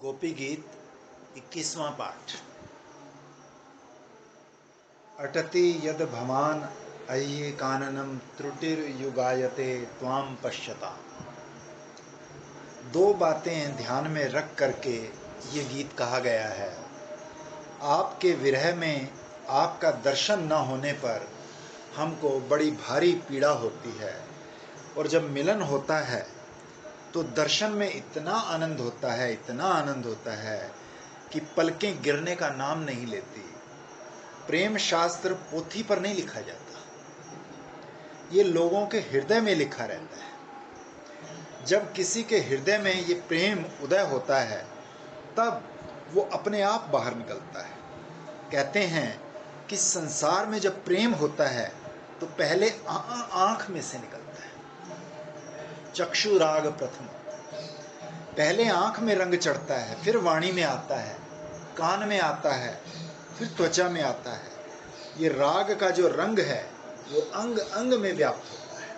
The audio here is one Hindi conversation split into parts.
गोपी गीत 21वां पाठ। अटति यद भवान अय्ये काननम त्रुटिर्युगायते त्वाम पश्यता। दो बातें ध्यान में रख करके ये गीत कहा गया है। आपके विरह में आपका दर्शन न होने पर हमको बड़ी भारी पीड़ा होती है, और जब मिलन होता है तो दर्शन में इतना आनंद होता है, इतना आनंद होता है कि पलकें गिरने का नाम नहीं लेती। प्रेम शास्त्र पोथी पर नहीं लिखा जाता, ये लोगों के हृदय में लिखा रहता है। जब किसी के हृदय में ये प्रेम उदय होता है तब वो अपने आप बाहर निकलता है। कहते हैं कि संसार में जब प्रेम होता है तो पहले आंख में से निकलता है। चक्षु राग प्रथम, पहले आंख में रंग चढ़ता है, फिर वाणी में आता है, कान में आता है, फिर त्वचा में आता है। ये राग का जो रंग है वो अंग अंग में व्याप्त होता है।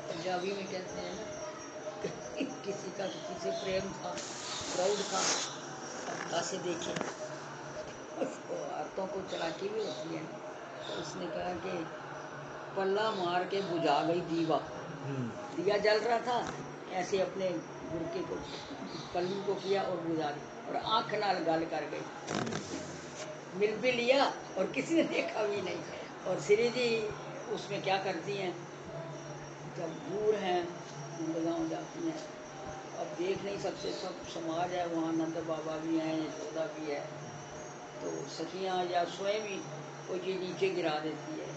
पंजाबी में कहते हैं ना, किसी का किसी से प्रेम था, प्राउड था, ऐसे देखे उसको हाथों को चलाकी भी होती है। तो उसने कहा कि पल्ला मार के बुझा गई दीवा। दिया जल रहा था, ऐसे अपने गुरके को पल्लू को किया और बुझा दी, और आंख नाल गल कर गई। मिल भी लिया और किसी ने देखा भी नहीं। और श्री जी उसमें क्या करती हैं, जब दूर हैं नंदगांव जाती हैं, अब देख नहीं सकते, सब समाज है वहाँ, नंद बाबा भी हैं, यशोदा भी है, तो सखियाँ या स्वयं ही कोई चीज़ नीचे गिरा देती है,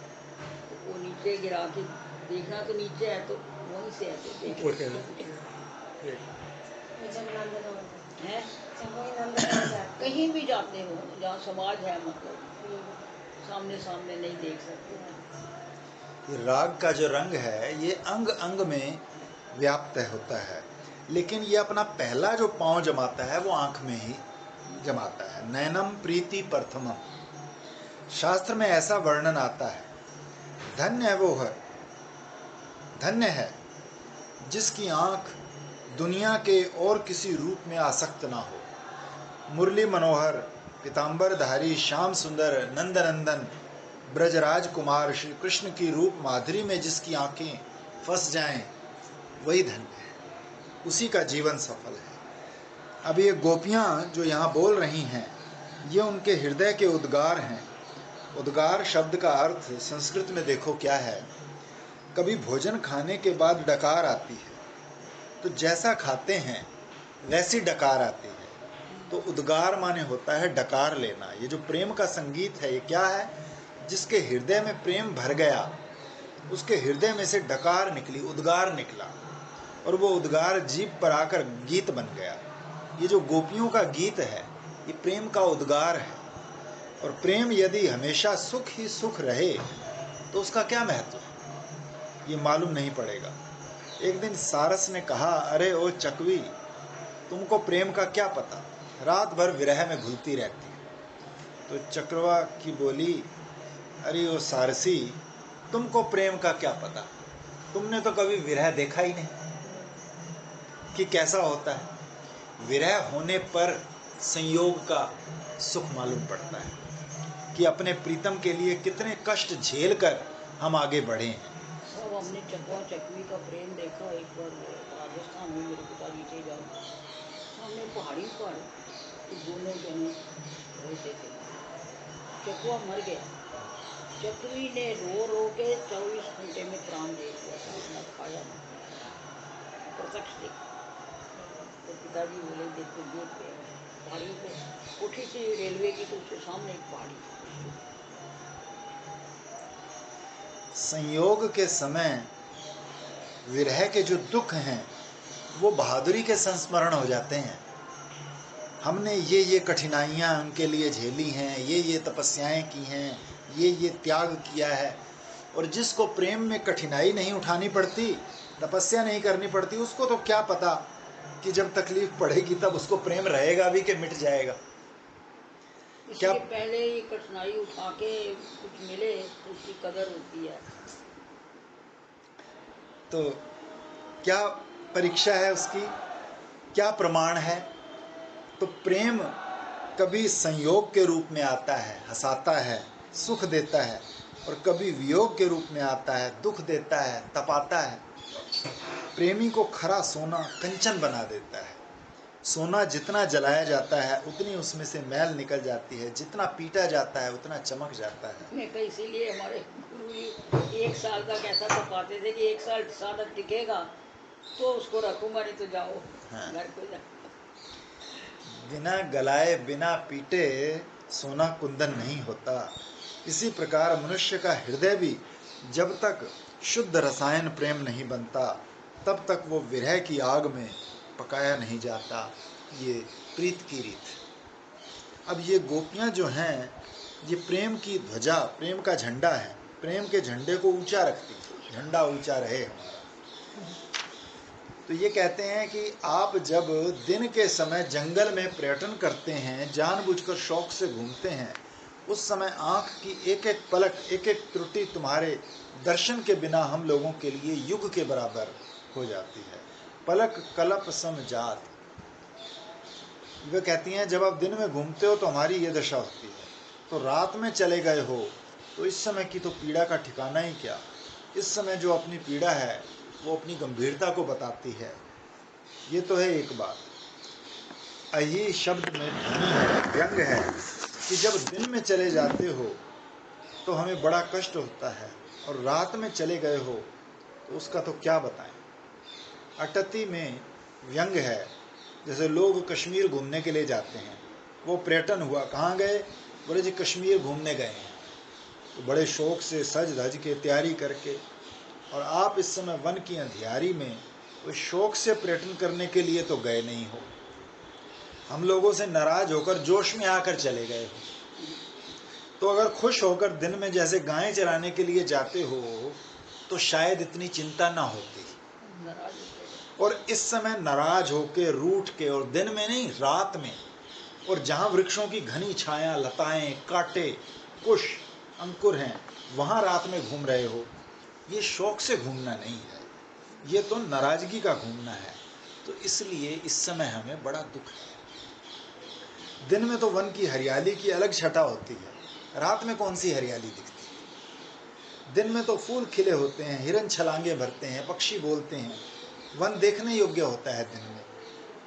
तो वो नीचे गिरा के देखना तो नीचे है, तो वहीं से ऐसे देख है। कहीं भी जाते हो जहाँ समाज है, मतलब सामने सामने नहीं देख सकते। ये राग का जो रंग है ये अंग अंग में व्याप्त होता है, लेकिन ये अपना पहला जो पांव जमाता है वो आंख में ही जमाता है। नैनम प्रीति प्रथमम, शास्त्र में ऐसा वर्णन आता है। धन्य है वो है, धन्य है जिसकी आंख दुनिया के और किसी रूप में आसक्त ना हो। मुरली मनोहर पीताम्बरधारी श्याम सुंदर नंदनंदन ब्रजराज कुमार श्री कृष्ण की रूप माधुरी में जिसकी आंखें फंस जाएं, वही धन्य है, उसी का जीवन सफल है। अब ये गोपियां जो यहाँ बोल रही हैं ये उनके हृदय के उद्गार हैं। उद्गार शब्द का अर्थ संस्कृत में देखो क्या है। कभी भोजन खाने के बाद डकार आती है, तो जैसा खाते हैं वैसी डकार आती है, तो उद्गार माने होता है डकार लेना। ये जो प्रेम का संगीत है ये क्या है, जिसके हृदय में प्रेम भर गया उसके हृदय में से डकार निकली, उद्गार निकला, और वो उद्गार जीभ पर आकर गीत बन गया। ये जो गोपियों का गीत है ये प्रेम का उद्गार है। और प्रेम यदि हमेशा सुख ही सुख रहे तो उसका क्या महत्व है ये मालूम नहीं पड़ेगा। एक दिन सारस ने कहा, अरे ओ चकवी, तुमको प्रेम का क्या पता, रात भर विरह में घुलती रहती है। तो चक्रवा की बोली, अरे ओ सारसी, तुमको प्रेम का क्या पता, तुमने तो कभी विरह देखा ही नहीं कि कैसा होता है। विरह होने पर संयोग का सुख मालूम पड़ता है कि अपने प्रीतम के लिए कितने कष्ट झेल कर हम आगे बढ़े हैं। सब हमने चकवा चकवी का प्रेम देखा। एक बार राजस्थान में मेरे पिताजी से जाओ, सामने पहाड़ी पर दोनों जने रहते थे। चकवा मर गया, चकवी ने रो रो के 24 घंटे में प्राण दे दिया था, ना खाया ना पिया, प्रत्यक्ष देखा। तो पिताजी बोले, देखो ये प्रेम है। पहाड़ी पे कोठी सी रेलवे की, तो उसके सामने एक पहाड़ी। संयोग के समय विरह के जो दुख हैं वो बहादुरी के संस्मरण हो जाते हैं। हमने ये कठिनाइयाँ उनके लिए झेली हैं, ये तपस्याएं की हैं, ये त्याग किया है। और जिसको प्रेम में कठिनाई नहीं उठानी पड़ती, तपस्या नहीं करनी पड़ती, उसको तो क्या पता कि जब तकलीफ पड़ेगी तब उसको प्रेम रहेगा भी कि मिट जाएगा। क्या पहले ही कठिनाई उठा के कुछ मिले तो उसकी कदर होती है। तो क्या परीक्षा है उसकी, क्या प्रमाण है तो प्रेम कभी संयोग के रूप में आता है, हंसाता है, सुख देता है, और कभी वियोग के रूप में आता है, दुख देता है, तपाता है। प्रेमी को खरा सोना कंचन बना देता है। सोना जितना जलाया जाता है उतनी उसमें से मैल निकल जाती है, जितना पीटा जाता है उतना चमक जाता है। नहीं तो इसीलिए हमारे गुरु जी 1 साल तक ऐसा तपाते थे कि 1 साल साधक टिकेगा तो उसको रखूंगा, नहीं तो जाओ हाँ। घर को जाओ। बिना गलाए बिना पीटे सोना कुंदन नहीं होता। इसी प्रकार मनुष्य का हृदय भी जब तक शुद्ध रसायन प्रेम नहीं बनता तब तक वो विरह की आग में पकाया नहीं जाता। ये प्रीत की रीत। अब ये गोपियां जो हैं ये प्रेम की ध्वजा, प्रेम का झंडा है, प्रेम के झंडे को ऊंचा रखती है, झंडा ऊंचा रहे हमारा। तो ये कहते हैं कि आप जब दिन के समय जंगल में पर्यटन करते हैं, जानबूझकर शौक से घूमते हैं, उस समय आँख की एक एक पलक, एक एक त्रुटि तुम्हारे दर्शन के बिना हम लोगों के लिए युग के बराबर हो जाती है। पलक कलप सम जात। वे कहती हैं जब आप दिन में घूमते हो तो हमारी ये दशा होती है, तो रात में चले गए हो तो इस समय की तो पीड़ा का ठिकाना ही क्या। इस समय जो अपनी पीड़ा है वो अपनी गंभीरता को बताती है। ये तो है एक बात। अही शब्द में ध्वनि है, व्यंग है कि जब दिन में चले जाते हो तो हमें बड़ा कष्ट होता है, और रात में चले गए हो तो उसका तो क्या बताएं। अटति में व्यंग है, जैसे लोग कश्मीर घूमने के लिए जाते हैं, वो पर्यटन हुआ, कहाँ गए, बोले जी कश्मीर घूमने गए हैं, तो बड़े शौक से सज धज के तैयारी करके, और आप इस समय वन की अंधियारी में उस शौक से पर्यटन करने के लिए तो गए नहीं हो, हम लोगों से नाराज होकर जोश में आकर चले गए हो। तो अगर खुश होकर दिन में जैसे गायें चराने के लिए जाते हो तो शायद इतनी चिंता ना होती, और इस समय नाराज होके रूठ के, और दिन में नहीं रात में, और जहाँ वृक्षों की घनी छाया, लताएं, कांटे, कुश, अंकुर हैं, वहाँ रात में घूम रहे हो। ये शौक से घूमना नहीं है, ये तो नाराजगी का घूमना है। तो इसलिए इस समय हमें बड़ा दुख है। दिन में तो वन की हरियाली की अलग छटा होती है, रात में कौन सी हरियाली दिखती है। दिन में तो फूल खिले होते हैं, हिरन छलांगे भरते हैं, पक्षी बोलते हैं, वन देखने योग्य होता है दिन में।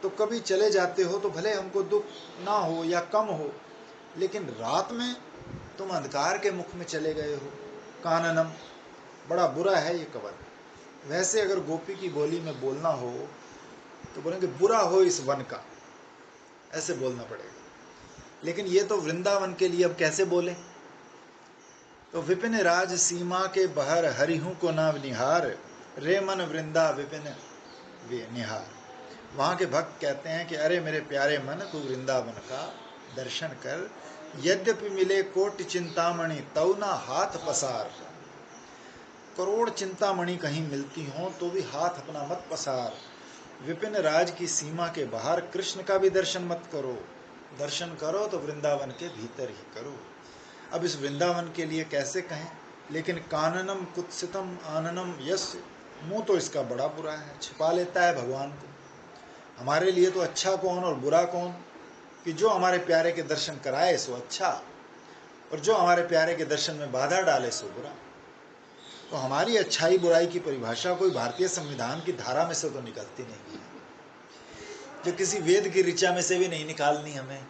तो कभी चले जाते हो तो भले हमको दुख ना हो या कम हो, लेकिन रात में तुम अंधकार के मुख में चले गए हो। काननम, बड़ा बुरा है ये कवर। वैसे अगर गोपी की बोली में बोलना हो तो बोलेंगे बुरा हो इस वन का, ऐसे बोलना पड़ेगा। लेकिन ये तो वृंदावन के लिए अब कैसे बोले। तो विपिन राज सीमा के बहर हरिहु को नाम निहार, रे मन वृंदा विपिन निहार। वहाँ के भक्त कहते हैं कि अरे मेरे प्यारे मन, तू वृंदावन का दर्शन कर, यद्यपि मिले कोटि चिंतामणि तौ ना हाथ पसार। करोड़ चिंतामणि कहीं मिलती हों तो भी हाथ अपना मत पसार। विपिन राज की सीमा के बाहर कृष्ण का भी दर्शन मत करो, दर्शन करो तो वृंदावन के भीतर ही करो। अब इस वृंदावन के लिए कैसे कहें, लेकिन काननम कुत्सितम आननम यस्य, मुंह तो इसका बड़ा बुरा है, छिपा लेता है भगवान को। हमारे लिए तो अच्छा कौन और बुरा कौन, कि जो हमारे प्यारे के दर्शन कराए सो अच्छा, और जो हमारे प्यारे के दर्शन में बाधा डाले सो बुरा। तो हमारी अच्छाई बुराई की परिभाषा कोई भारतीय संविधान की धारा में से तो निकलती नहीं है, जो किसी वेद की ऋचा में से भी नहीं निकालनी हमें।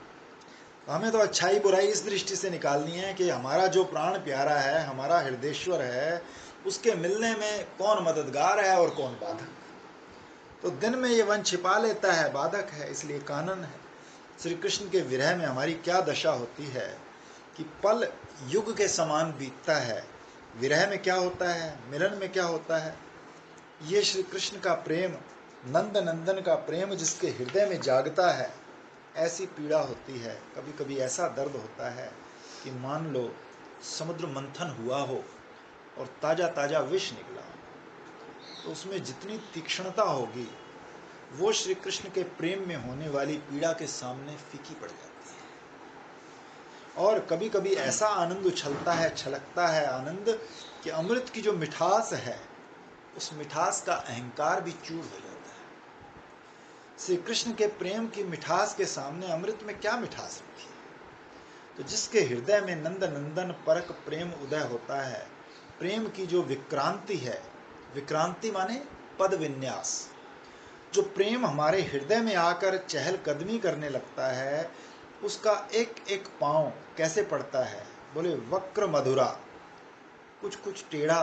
तो हमें तो अच्छाई बुराई इस दृष्टि से निकालनी है कि हमारा जो प्राण प्यारा है, हमारा हृदयेश्वर है, उसके मिलने में कौन मददगार है और कौन बाधक। तो दिन में ये वन छिपा लेता है, बाधक है, इसलिए कानन है। श्री कृष्ण के विरह में हमारी क्या दशा होती है कि पल युग के समान बीतता है। विरह में क्या होता है, मिलन में क्या होता है। ये श्री कृष्ण का प्रेम, नंद नंदन का प्रेम जिसके हृदय में जागता है, ऐसी पीड़ा होती है। कभी कभी ऐसा दर्द होता है कि मान लो समुद्र मंथन हुआ हो और ताज़ा ताज़ा विष निकला हो, तो उसमें जितनी तीक्ष्णता होगी वो श्री कृष्ण के प्रेम में होने वाली पीड़ा के सामने फीकी पड़ जाती है। और कभी कभी ऐसा आनंद उछलता है, छलकता है आनंद, कि अमृत की जो मिठास है उस मिठास का अहंकार भी चूर हो जाता है। श्री कृष्ण के प्रेम की मिठास के सामने अमृत में क्या मिठास रखी? तो जिसके हृदय में नंद नंदन परक प्रेम उदय होता है, प्रेम की जो विक्रांति है, विक्रांति माने पद विन्यास, जो प्रेम हमारे हृदय में आकर चहलकदमी करने लगता है, उसका एक एक पांव कैसे पड़ता है? बोले वक्र मधुरा, कुछ कुछ टेढ़ा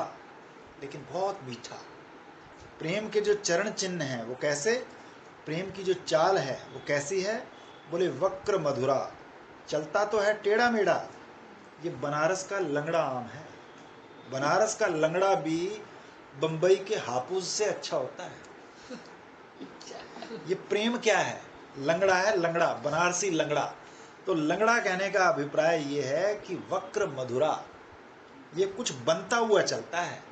लेकिन बहुत मीठा। प्रेम के जो चरण चिन्ह हैं वो कैसे, प्रेम की जो चाल है वो कैसी है? बोले वक्र मधुरा, चलता तो है टेढ़ा मेढ़ा। ये बनारस का लंगड़ा आम है। बनारस का लंगड़ा भी बंबई के हापुस से अच्छा होता है। ये प्रेम क्या है? लंगड़ा है, लंगड़ा, बनारसी लंगड़ा। तो लंगड़ा कहने का अभिप्राय ये है कि वक्र मधुरा, ये कुछ बनता हुआ चलता है,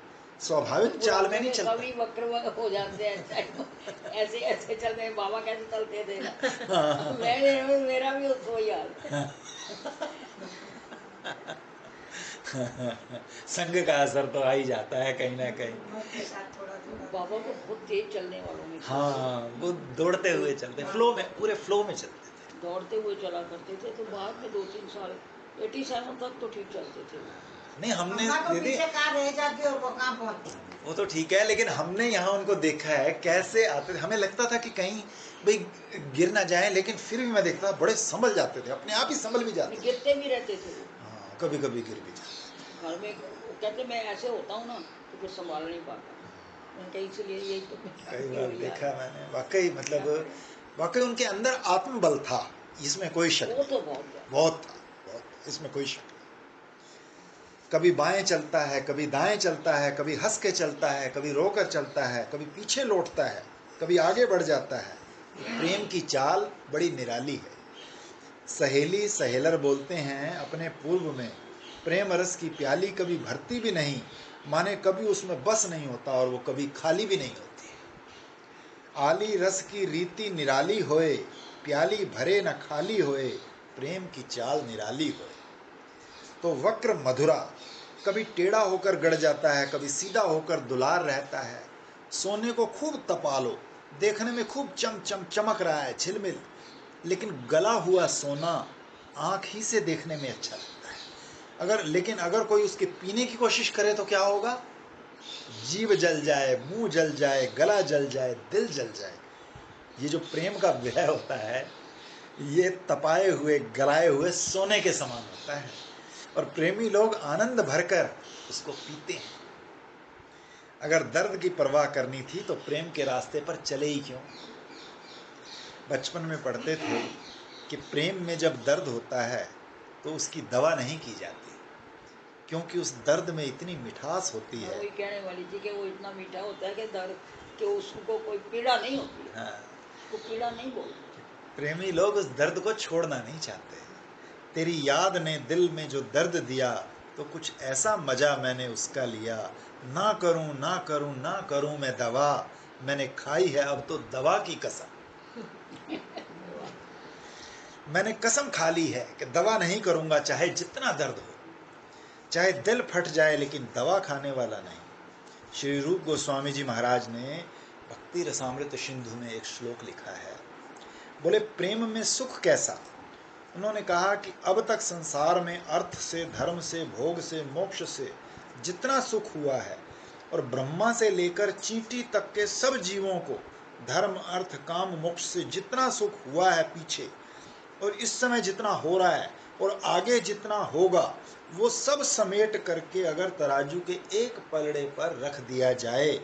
स्वाभाविक चाल में नहीं चलता। कभी वक्र हो जाते हैं, ऐसे ऐसे चलते हैं। बाबा कैसे चलते थे ना, मेरा भी उसको याद। संग का असर तो आ ही जाता है कहीं ना कहीं। बाबा को बहुत तेज चलने वालों में। हाँ, वो दौड़ते हुए चलते, फ्लो में, पूरे फ्लो में चलते थे, दौड़ते हुए चला करते थे। तो बाद में 2-3 साल 87 तक तो ठीक चलते थे। नहीं हमने तो दीदी पीछे कहाँ रह जाती और वो कहाँ पहुँचती। वो तो ठीक है, लेकिन हमने यहाँ उनको देखा है कैसे आते थे। हमें लगता था कि कहीं भाई गिर ना जाए, लेकिन फिर भी मैं देखता था बड़े संभल जाते थे, अपने आप ही संभल भी जाते थे। गिरते भी रहते थे। हाँ, कभी कभी गिर भी जाते। घर में वो कहते मैं ऐसे होता हूँ ना तो कुछ संभाल नहीं पाता। मैंने कहा इसलिए यही तो कई बार देखा मैंने, वाकई मतलब वाकई उनके अंदर आत्मबल था, इसमें कोई शक वो नहीं। तो बहुत बहुत था, बहुत, इसमें कोई शक नहीं। कभी बाएं चलता है, कभी दाएं चलता है, कभी हंस के चलता है, कभी रोकर चलता है, कभी पीछे लौटता है, कभी आगे बढ़ जाता है। प्रेम की चाल बड़ी निराली है। सहेली सहेलर बोलते हैं अपने पूर्व में, प्रेम रस की प्याली कभी भरती भी नहीं, माने कभी उसमें बस नहीं होता और वो कभी खाली भी नहीं होती। आली रस की रीति निराली होए, प्याली भरे न खाली होए, प्रेम की चाल निराली होए। तो वक्र मधुरा, कभी टेढ़ा होकर गड़ जाता है, कभी सीधा होकर दुलार रहता है। सोने को खूब तपा लो, देखने में खूब चमक रहा है, झिलमिल, लेकिन गला हुआ सोना आँख ही से देखने में अच्छा लगता है। लेकिन अगर कोई उसके पीने की कोशिश करे तो क्या होगा? जीभ जल जाए, मुंह जल जाए, गला जल जाए, दिल जल जाए। ये जो प्रेम का व्यय होता है, ये तपाए हुए गलाए हुए सोने के समान होता है, और प्रेमी लोग आनंद भरकर उसको पीते हैं। अगर दर्द की परवाह करनी थी तो प्रेम के रास्ते पर चले ही क्यों? बचपन में पढ़ते थे कि प्रेम में जब दर्द होता है तो उसकी दवा नहीं की जाती, क्योंकि उस दर्द में इतनी मिठास होती है। वही कहने वाली थी कि वो इतना मीठा होता है कि दर्द कि उसको कोई पीड़ा नहीं होती। हाँ, उसको पीड़ा नहीं बोलते। प्रेमी लोग उस दर्द को छोड़ना नहीं चाहते। तेरी याद ने दिल में जो दर्द दिया, तो कुछ ऐसा मजा मैंने उसका लिया। ना करूं ना करूं ना करूं मैं दवा, मैंने खाई है अब तो दवा की कसम। मैंने कसम खा ली है कि दवा नहीं करूंगा, चाहे जितना दर्द हो, चाहे दिल फट जाए, लेकिन दवा खाने वाला नहीं। श्री रूप गोस्वामी जी महाराज ने भक्ति रसामृत सिंधु में एक श्लोक लिखा है। बोले प्रेम में सुख कैसा? उन्होंने कहा कि अब तक संसार में अर्थ से, धर्म से, भोग से, मोक्ष से जितना सुख हुआ है, और ब्रह्मा से लेकर चींटी तक के सब जीवों को धर्म, अर्थ, काम, मोक्ष से जितना सुख हुआ है पीछे, और इस समय जितना हो रहा है, और आगे जितना होगा, वो सब समेट करके अगर तराजू के एक पलड़े पर रख दिया जाए,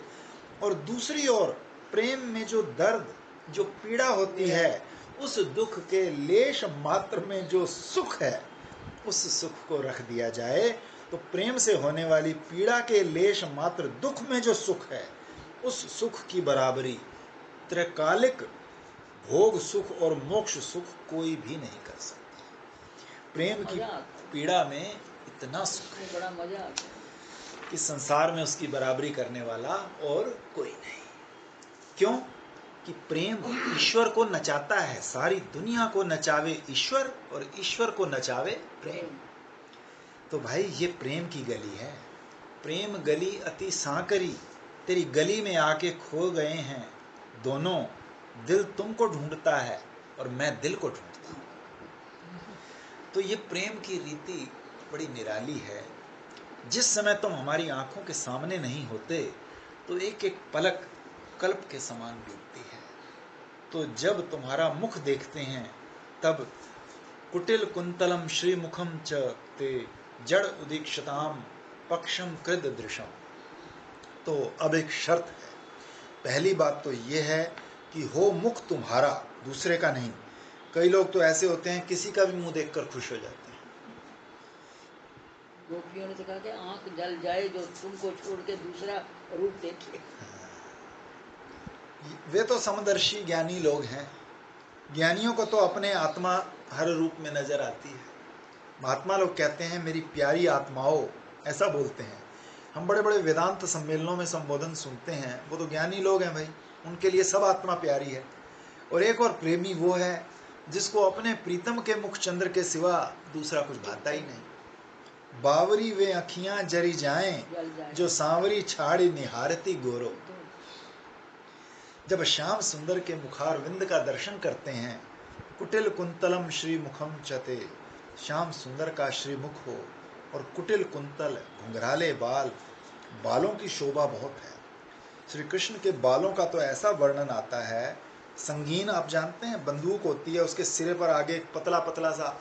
और दूसरी ओर प्रेम में जो दर्द, जो पीड़ा होती है, उस दुख के लेश मात्र में जो सुख है, उस सुख को रख दिया जाए, तो प्रेम से होने वाली पीड़ा के लेश मात्र दुख में जो सुख है, उस सुख की बराबरी त्रैकालिक भोग सुख और मोक्ष सुख कोई भी नहीं कर सकता। प्रेम की पीड़ा में इतना सुख है, बड़ा मजा आता है कि संसार में उसकी बराबरी करने वाला और कोई नहीं। क्यों? कि प्रेम ईश्वर को नचाता है, सारी दुनिया को नचावे ईश्वर और ईश्वर को नचावे प्रेम। तो भाई ये प्रेम की गली है। प्रेम गली अति सांकरी, तेरी गली में आके खो गए हैं दोनों, दिल तुमको ढूंढता है और मैं दिल को ढूंढता हूँ। तो ये प्रेम की रीति बड़ी निराली है। जिस समय तुम हमारी आंखों के सामने नहीं होते तो एक एक पलक कल्प के समान बीतती है। तो जब तुम्हारा मुख देखते हैं तब कुटिल कुंतलम श्रीमुखम च ते जड़ उदीक्षताम पक्षम कृद दृशम। तो अब एक शर्त है। पहली बात तो ये है कि हो मुख तुम्हारा, दूसरे का नहीं। कई लोग तो ऐसे होते हैं किसी का भी मुंह देखकर खुश हो जाते हैं। गोपियों ने तो कहा कि आंख जल जाए जो तुमको छोड़ के दूसरा रूप देखे। वे तो समदर्शी ज्ञानी लोग हैं। ज्ञानियों को तो अपने आत्मा हर रूप में नजर आती है। महात्मा लोग कहते हैं मेरी प्यारी आत्माओं, ऐसा बोलते हैं। हम बड़े बड़े वेदांत सम्मेलनों में संबोधन सुनते हैं, वो तो ज्ञानी लोग हैं भाई, उनके लिए सब आत्मा प्यारी है। और एक और प्रेमी वो है जिसको अपने प्रीतम के मुख चंद्र के सिवा दूसरा कुछ भाता ही नहीं। बावरी वे अखियां जरी जाएं जो सांवरी छाड़ी निहारती गोरो। जब श्याम सुंदर के मुखार विंद का दर्शन करते हैं, कुटिल कुंतलम श्री मुखम चते, श्याम सुंदर का श्रीमुख हो और कुटिल कुंतल घुंघराले बाल, बालों की शोभा बहुत है। श्री कृष्ण के बालों का तो ऐसा वर्णन आता है। संगीन आप जानते हैं, बंदूक होती है, उसके सिरे पर आगे एक पतला पतला सा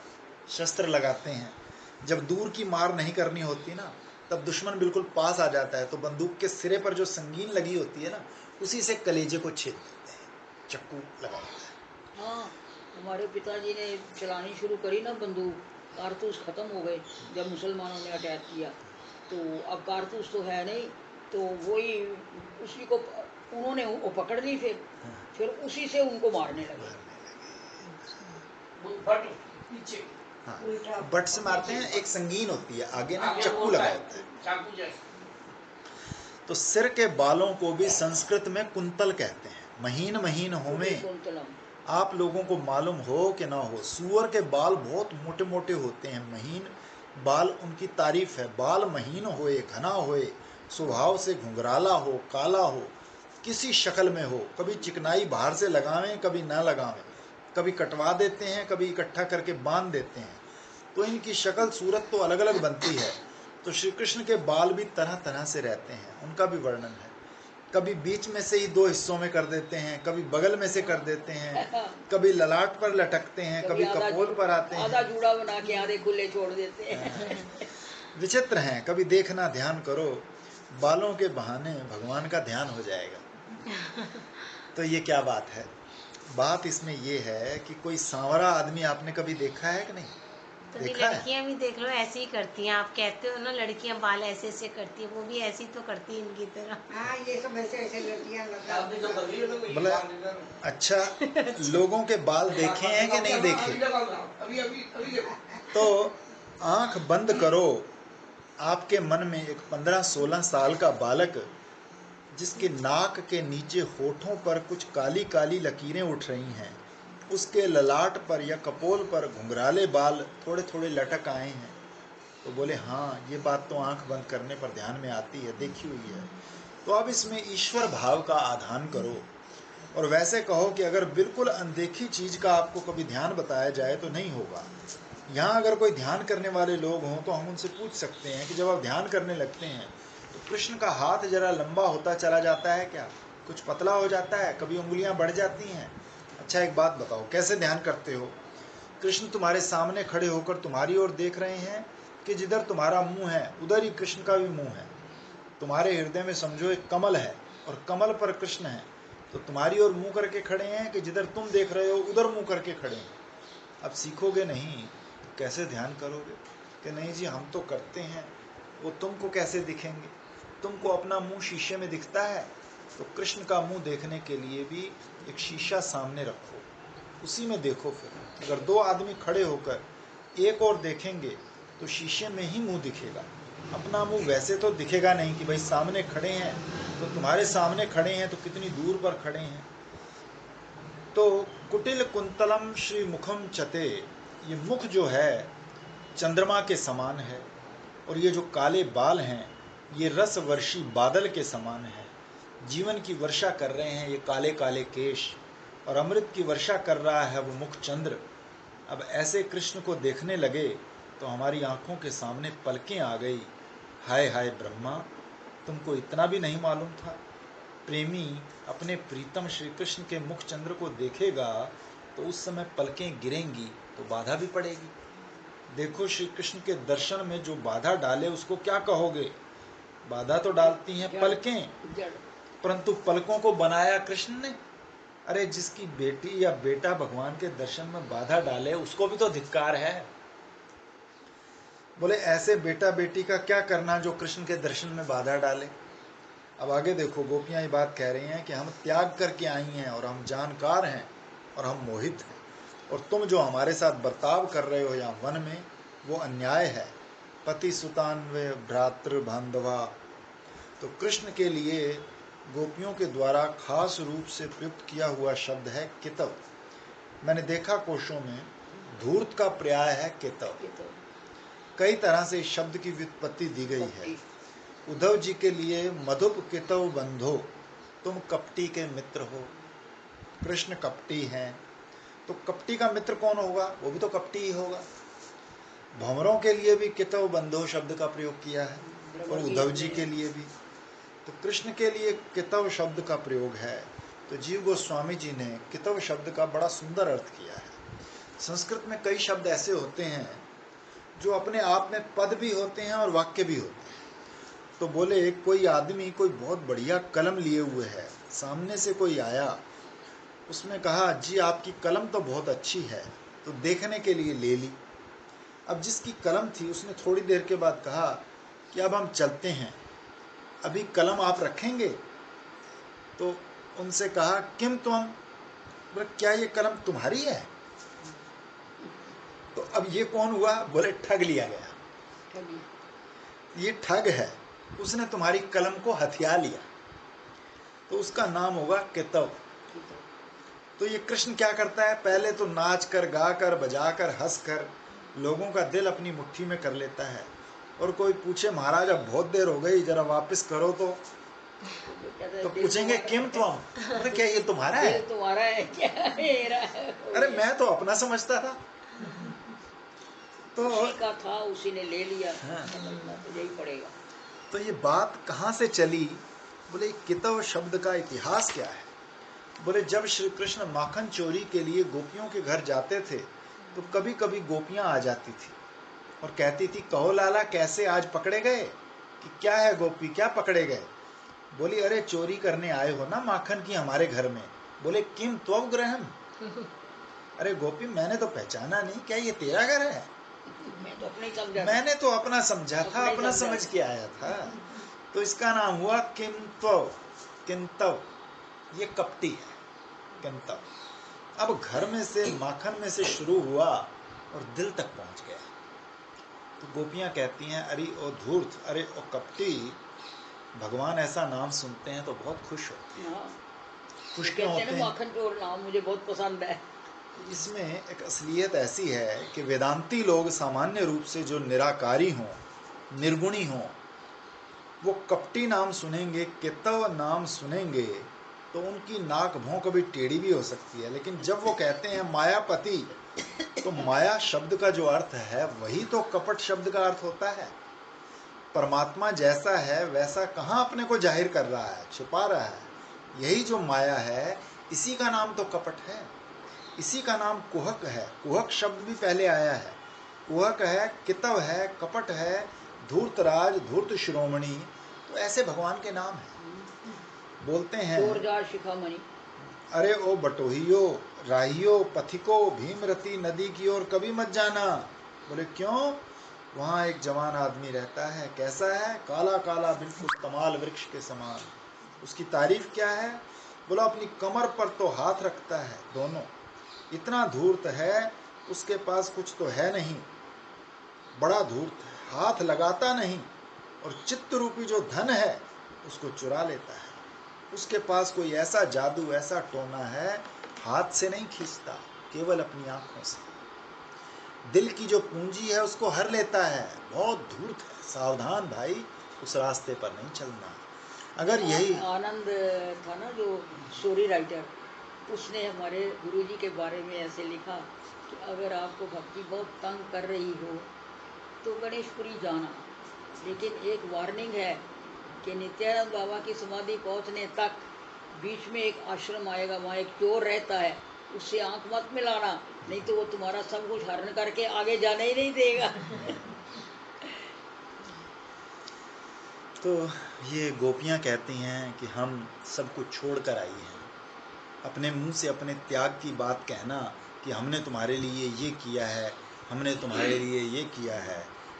शस्त्र लगाते हैं। जब दूर की मार नहीं करनी होती ना, तब दुश्मन बिल्कुल पास आ जाता है तो बंदूक के सिरे पर जो संगीन लगी होती है ना, उसी से कलेजे को छेद देते हैं, चक्कू लगा देते हैं। हाँ, हमारे पिताजी ने चलानी शुरू करी ना बंदूक, कारतूस खत्म हो गए जब मुसलमानों ने अटैक किया। तो अब कारतूस तो है नहीं, तो वही उसी को उन्होंने वो पकड़ ली। फिर उसी से उनको मारने लगे। हाँ, बट से मारते हैं, एक संगीन होती है आगे ना, चक्कू लगा होता है। तो सिर के बालों को भी संस्कृत में कुंतल कहते हैं। महीन महीन होमे, आप लोगों को मालूम हो कि ना हो, सूअर के बाल बहुत मोटे मोटे होते हैं, महीन बाल उनकी तारीफ है। बाल महीन होए, घना होए, स्वभाव से घुंघराला हो, काला हो, किसी शक्ल में हो, कभी चिकनाई बाहर से लगावें कभी ना लगावें, कभी कटवा देते हैं कभी इकट्ठा करके बांध देते हैं, तो इनकी शक्ल सूरत तो अलग अलग बनती है। तो श्री कृष्ण के बाल भी तरह तरह से रहते हैं, उनका भी वर्णन है। कभी बीच में से ही दो हिस्सों में कर देते हैं, कभी बगल में से कर देते हैं, कभी ललाट पर लटकते हैं, कभी कपोल पर आते हैं, आधा जूड़ा बना के आधे खुले छोड़ देते हैं। विचित्र हैं। कभी देखना, ध्यान करो, बालों के बहाने भगवान का ध्यान हो जाएगा। तो ये क्या बात है? बात इसमें ये है कि कोई सांवरा आदमी आपने कभी देखा है कि नहीं? तो देखा है? लड़कियां भी देख लो ऐसे ही करती हैं। आप कहते हो ना लड़कियां बाल ऐसे ऐसे करती हैं, वो भी ऐसी तो करती हैं इनकी तरह। हाँ, ये सब ऐसे ऐसे लड़कियां बोले अच्छा, लोगों के बाल देखे हैं कि नहीं देखे? तो आंख बंद करो, आपके मन में एक 15-16 साल का बालक जिसके नाक के नीचे होठों पर कुछ काली काली लकीरें उठ रही हैं, उसके ललाट पर या कपोल पर घुंघराले बाल थोड़े थोड़े लटक आए हैं, तो बोले हाँ, ये बात तो आंख बंद करने पर ध्यान में आती है, देखी हुई है। तो अब इसमें ईश्वर भाव का आधान करो और वैसे कहो कि अगर बिल्कुल अनदेखी चीज़ का आपको कभी ध्यान बताया जाए तो नहीं होगा। यहाँ अगर कोई ध्यान करने वाले लोग हों तो हम उनसे पूछ सकते हैं कि जब आप ध्यान करने लगते हैं तो कृष्ण का हाथ जरा लंबा होता चला जाता है क्या? कुछ पतला हो जाता है? कभी उंगलियां बढ़ जाती हैं? अच्छा, एक बात बताओ, कैसे ध्यान करते हो? कृष्ण तुम्हारे सामने खड़े होकर तुम्हारी ओर देख रहे हैं कि जिधर तुम्हारा मुंह है उधर ही कृष्ण का भी मुंह है? तुम्हारे हृदय में समझो एक कमल है और कमल पर कृष्ण है, तो तुम्हारी ओर मुंह करके खड़े हैं कि जिधर तुम देख रहे हो उधर मुंह करके खड़े हैं? अब सीखोगे नहीं तो कैसे ध्यान करोगे? कि नहीं जी हम तो करते हैं, वो तुमको कैसे दिखेंगे? तुमको अपना मुंह शीशे में दिखता है, तो कृष्ण का मुंह देखने के लिए भी एक शीशा सामने रखो, उसी में देखो। फिर अगर दो आदमी खड़े होकर एक और देखेंगे तो शीशे में ही मुंह दिखेगा, अपना मुंह वैसे तो दिखेगा नहीं कि भाई सामने खड़े हैं तो तुम्हारे सामने खड़े हैं तो कितनी दूर पर खड़े हैं। तो कुटिल कुंतलम श्री मुखम चते, ये मुख जो है चंद्रमा के समान है और ये जो काले बाल हैं ये रस वर्षी बादल के समान है। जीवन की वर्षा कर रहे हैं ये काले काले केश, और अमृत की वर्षा कर रहा है वो मुख चंद्र। अब ऐसे कृष्ण को देखने लगे तो हमारी आंखों के सामने पलकें आ गई। हाय हाय ब्रह्मा, तुमको इतना भी नहीं मालूम था? प्रेमी अपने प्रीतम श्री कृष्ण के मुख चंद्र को देखेगा तो उस समय पलकें गिरेंगी तो बाधा भी पड़ेगी। देखो श्री कृष्ण के दर्शन में जो बाधा डाले उसको क्या कहोगे? बाधा तो डालती हैं पलकें, जड़ परंतु पलकों को बनाया कृष्ण ने। अरे जिसकी बेटी या बेटा भगवान के दर्शन में बाधा डाले उसको भी तो धिक्कार है। बोले ऐसे बेटा बेटी का क्या करना जो कृष्ण के दर्शन में बाधा डाले। अब आगे देखो, गोपियां ये बात कह रही हैं कि हम त्याग करके आई हैं और हम जानकार हैं और हम मोहित हैं, और तुम जो हमारे साथ बर्ताव कर रहे हो यहाँ वन में वो अन्याय है। पति सुतान्वय भ्रातृ बांधवा। तो कृष्ण के लिए गोपियों के द्वारा खास रूप से प्रयुक्त किया हुआ शब्द है कितव। मैंने देखा कोशों में धूर्त का पर्याय है कितव। ये तो कई तरह से इस शब्द की व्युत्पत्ति दी गई है। उद्धव जी के लिए मधुप कितव बंधो, तुम कपटी के मित्र हो। कृष्ण कपटी हैं तो कपटी का मित्र कौन होगा? वो भी तो कपटी ही होगा। भंवरों के लिए भी कितव बंधो शब्द का प्रयोग किया है और उद्धव जी के लिए भी। तो कृष्ण के लिए कितव शब्द का प्रयोग है। तो जीव गोस्वामी जी ने कितव शब्द का बड़ा सुंदर अर्थ किया है। संस्कृत में कई शब्द ऐसे होते हैं जो अपने आप में पद भी होते हैं और वाक्य भी होते हैं। तो बोले कोई आदमी कोई बहुत बढ़िया कलम लिए हुए है, सामने से कोई आया, उसने कहा जी आपकी कलम तो बहुत अच्छी है, तो देखने के लिए ले ली। अब जिसकी कलम थी उसने थोड़ी देर के बाद कहा कि अब हम चलते हैं, अभी कलम आप रखेंगे? तो उनसे कहा किम तुम, बोले क्या ये कलम तुम्हारी है? तो अब ये कौन हुआ? बोले ठग लिया गया, कभी ये ठग है, उसने तुम्हारी कलम को हथिया लिया, तो उसका नाम होगा कितव। तो ये कृष्ण क्या करता है? पहले तो नाच कर, गा कर, बजा कर, हंस कर लोगों का दिल अपनी मुट्ठी में कर लेता है। और कोई पूछे महाराज अब बहुत देर हो गई, जरा वापस करो तो पूछेंगे किम तुम, अरे क्या ये तुम्हारा है? दिल तुम्हारा है क्या मेरा है? अरे मैं तो अपना समझता था। तो उसी का था, उसी ने ले लिया। हाँ। समझना तो यही पड़ेगा। तो ये बात कहाँ से चली? बोले कितव शब्द का इतिहास क्या है? बोले जब श्री कृष्ण माखन चोरी के लिए गोपियों के घर जाते थे तो कभी कभी गोपियां आ जाती थी और कहती थी कहो लाला कैसे आज पकड़े गए? कि क्या है गोपी, क्या पकड़े गए? बोली अरे चोरी करने आए हो ना माखन की हमारे घर में। बोले किम त्वं ग्रहम, अरे गोपी मैंने तो पहचाना नहीं, क्या ये तेरा घर है? मैं तो अपने ही समझा। मैंने तो अपना समझा था, अपने अपना समझा समझ था। के आया था। तो इसका नाम हुआ किंतव, किंतव, ये कपटी है किंतव। अब घर में से माखन में से शुरू हुआ और दिल तक पहुंच गया। तो गोपियां कहती हैं अरे ओ धूर्त, अरे ओ कपटी, भगवान ऐसा नाम सुनते हैं तो बहुत खुश होते हैं। हाँ, खुश वो क्यों कहते होते हैं ना हैं? माखन चोर नाम मुझे बहुत पसंद है। इसमें एक असलियत ऐसी है कि वेदांती लोग सामान्य रूप से जो निराकारी हों, निर्गुणी हों, वो कपटी नाम सुनेंगे, कितव नाम सुनेंगे तो उनकी नाक भौं कभी टेढ़ी भी हो सकती है। लेकिन जब वो कहते हैं मायापति, तो माया शब्द का जो अर्थ है वही तो कपट शब्द का अर्थ होता है। परमात्मा जैसा है वैसा कहाँ अपने को जाहिर कर रहा है, छुपा रहा है। यही जो माया है इसी का नाम तो कपट है, इसी का नाम कुहक है। कुहक शब्द भी पहले आया है। कुहक है, कितव है, कपट है, धूर्तराज, धूर्त शिरोमणि, तो ऐसे भगवान के नाम हैं। बोलते हैं चोरजार शिखामणि। अरे ओ बटोहियो, राहियो, पथिको, भीमरती नदी की ओर कभी मत जाना। बोले क्यों? वहाँ एक जवान आदमी रहता है। कैसा है? काला काला, बिल्कुल तमाल वृक्ष के समान। उसकी तारीफ क्या है? बोला अपनी कमर पर तो हाथ रखता है दोनों, इतना धूर्त है, उसके पास कुछ तो है नहीं, बड़ा धूर्त है, हाथ लगाता नहीं, और चित्त रूपी जो धन है उसको चुरा लेता है। उसके पास कोई ऐसा जादू, ऐसा टोना है, हाथ से नहीं खींचता, केवल अपनी आंखों से। दिल की जो पूंजी है उसको हर लेता है, बहुत धूर्त है, सावधान भाई, उस रास्ते पर नहीं चलना। अगर यही आनंद था ना जो स्टोरी राइटर, उसने हमारे गुरुजी के बारे में ऐसे लिखा कि अगर आपको भक्ति बहुत तंग कर रही हो तो गणेशपुरी जाना, लेकिन एक वार्निंग है कि नित्यानंद बाबा की समाधि पहुंचने तक बीच में एक आश्रम आएगा, वहाँ एक चोर रहता है, उससे आंख मत मिलाना, नहीं तो वो तुम्हारा सब कुछ हरण करके आगे जाने ही नहीं देगा। तो ये गोपियाँ कहती हैं कि हम सब कुछ छोड़ कर आई हैं। अपने मुंह से अपने त्याग की बात कहना कि हमने तुम्हारे लिए ये किया है, हमने तुम्हारे लिए ये किया है,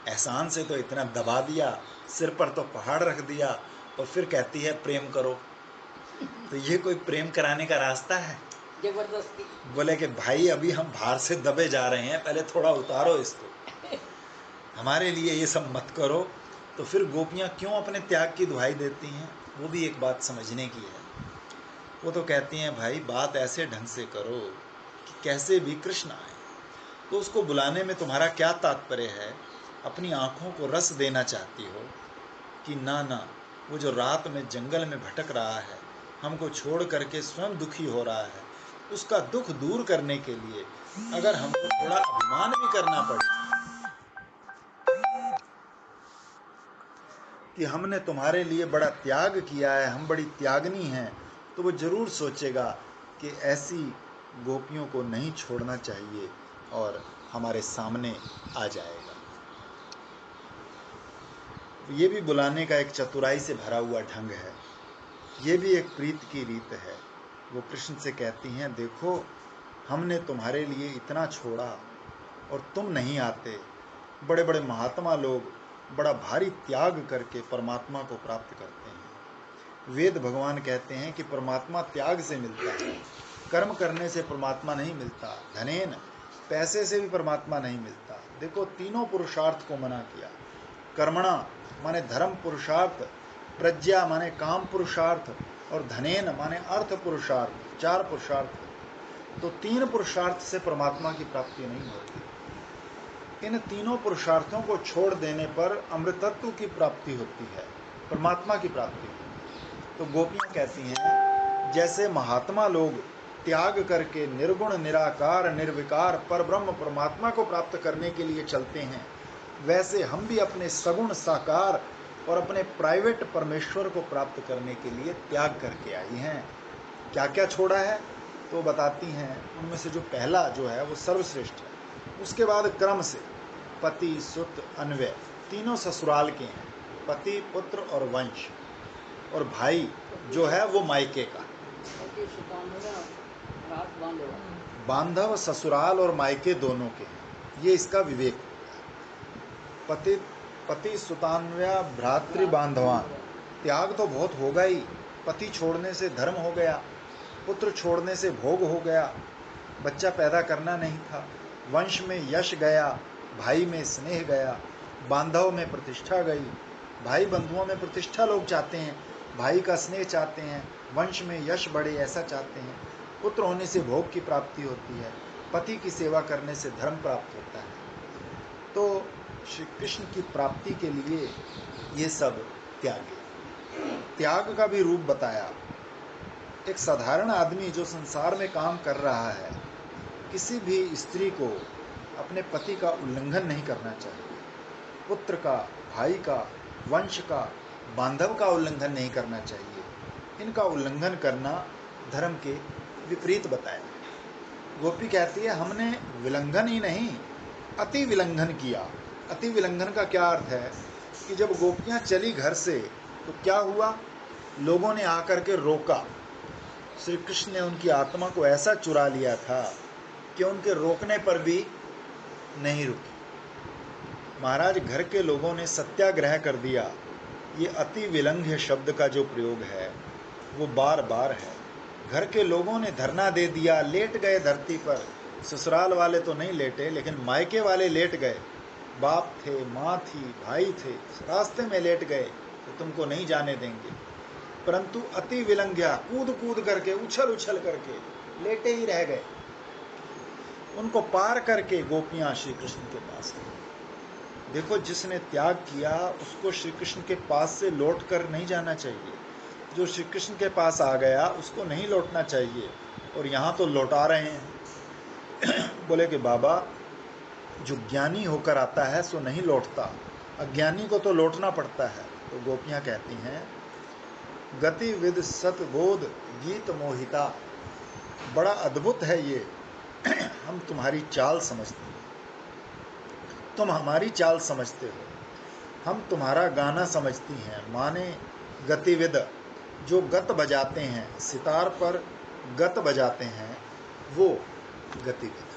एहसान से तो इतना दबा दिया, सिर पर तो पहाड़ रख दिया, और फिर कहती है प्रेम करो। तो ये कोई प्रेम कराने का रास्ता है? जबरदस्ती। बोले कि भाई अभी हम बाहर से दबे जा रहे हैं, पहले थोड़ा उतारो इसको, हमारे लिए ये सब मत करो। तो फिर गोपियाँ क्यों अपने त्याग की दुहाई देती हैं, वो भी एक बात समझने की है। वो तो कहती हैं भाई बात ऐसे ढंग से करो कि कैसे भी कृष्ण आए। तो उसको बुलाने में तुम्हारा क्या तात्पर्य है? अपनी आँखों को रस देना चाहती हो कि ना ना, वो जो रात में जंगल में भटक रहा है, हमको छोड़ करके स्वयं दुखी हो रहा है, उसका दुख दूर करने के लिए अगर हमको थोड़ा अभिमान भी करना पड़े कि हमने तुम्हारे लिए बड़ा त्याग किया है, हम बड़ी त्यागनी हैं, तो वो जरूर सोचेगा कि ऐसी गोपियों को नहीं छोड़ना चाहिए और हमारे सामने आ जाएगा। ये भी बुलाने का एक चतुराई से भरा हुआ ढंग है, ये भी एक प्रीत की रीत है। वो कृष्ण से कहती हैं देखो हमने तुम्हारे लिए इतना छोड़ा और तुम नहीं आते। बड़े बड़े महात्मा लोग बड़ा भारी त्याग करके परमात्मा को प्राप्त करते हैं। वेद भगवान कहते हैं कि परमात्मा त्याग से मिलता है, कर्म करने से परमात्मा नहीं मिलता, धनेन पैसे से भी परमात्मा नहीं मिलता। देखो तीनों पुरुषार्थ को मना किया। कर्मणा माने धर्म पुरुषार्थ, प्रज्ञा माने काम पुरुषार्थ, और धनेन माने अर्थ पुरुषार्थ, 4 पुरुषार्थ। तो 3 पुरुषार्थ से परमात्मा की प्राप्ति नहीं होती। इन तीनों पुरुषार्थों को छोड़ देने पर अमृतत्व की प्राप्ति होती है, परमात्मा की प्राप्ति। तो गोपियाँ कहती हैं जैसे महात्मा लोग त्याग करके निर्गुण निराकार निर्विकार पर ब्रह्म परमात्मा को प्राप्त करने के लिए चलते हैं, वैसे हम भी अपने सगुण साकार और अपने प्राइवेट परमेश्वर को प्राप्त करने के लिए त्याग करके आई हैं। क्या क्या छोड़ा है तो बताती हैं। उनमें से जो पहला जो है वो सर्वश्रेष्ठ है। उसके बाद क्रम से पति सुत अन्वय तीनों ससुराल के हैं, पति पुत्र और वंश, और भाई जो है वो मायके का। बांधव ससुराल और मायके दोनों के हैं, ये इसका विवेक। पति पति सुतान्वया भ्रातृ बांधवान, त्याग तो बहुत होगा ही। पति छोड़ने से धर्म हो गया, पुत्र छोड़ने से भोग हो गया, बच्चा पैदा करना नहीं था, वंश में यश गया, भाई में स्नेह गया, बांधव में प्रतिष्ठा गई। भाई बंधुओं में प्रतिष्ठा लोग चाहते हैं, भाई का स्नेह चाहते हैं, वंश में यश बढ़े ऐसा चाहते हैं, पुत्र होने से भोग की प्राप्ति होती है, पति की सेवा करने से धर्म प्राप्त होता है। तो श्री कृष्ण की प्राप्ति के लिए ये सब त्याग का भी रूप बताया। एक साधारण आदमी जो संसार में काम कर रहा है, किसी भी स्त्री को अपने पति का उल्लंघन नहीं करना चाहिए, पुत्र का, भाई का, वंश का, बांधव का उल्लंघन नहीं करना चाहिए। इनका उल्लंघन करना धर्म के विपरीत बताया। गोपी कहती है हमने विलंघन ही नहीं अति विलंघन किया। अति विलंघन का क्या अर्थ है कि जब गोपियां चली घर से तो क्या हुआ, लोगों ने आकर के रोका। श्री कृष्ण ने उनकी आत्मा को ऐसा चुरा लिया था कि उनके रोकने पर भी नहीं रुकी। महाराज घर के लोगों ने सत्याग्रह कर दिया। ये अति विलंघ्य शब्द का जो प्रयोग है वो बार बार है। घर के लोगों ने धरना दे दिया, लेट गए धरती पर। ससुराल वाले तो नहीं लेटे, लेकिन मायके वाले लेट गए। बाप थे, माँ थी, भाई थे, रास्ते में लेट गए तो तुमको नहीं जाने देंगे। परंतु अति विलंघ्या, कूद कूद करके, उछल उछल करके लेटे ही रह गए। उनको पार करके गोपियां श्री कृष्ण के पास गई। देखो जिसने त्याग किया उसको श्री कृष्ण के पास से लौट कर नहीं जाना चाहिए। जो श्री कृष्ण के पास आ गया उसको नहीं लौटना चाहिए। और यहाँ तो लौटा रहे हैं। बोले कि बाबा, जो ज्ञानी होकर आता है सो नहीं लौटता, अज्ञानी को तो लौटना पड़ता है। तो गोपियाँ कहती हैं, गतिविद सतबोध गीत मोहिता, बड़ा अद्भुत है ये, हम तुम्हारी चाल समझते हैं, तुम हमारी चाल समझते हो, हम तुम्हारा गाना समझती हैं। माने गतिविद, जो गत बजाते हैं, सितार पर गत बजाते हैं, वो गतिविद।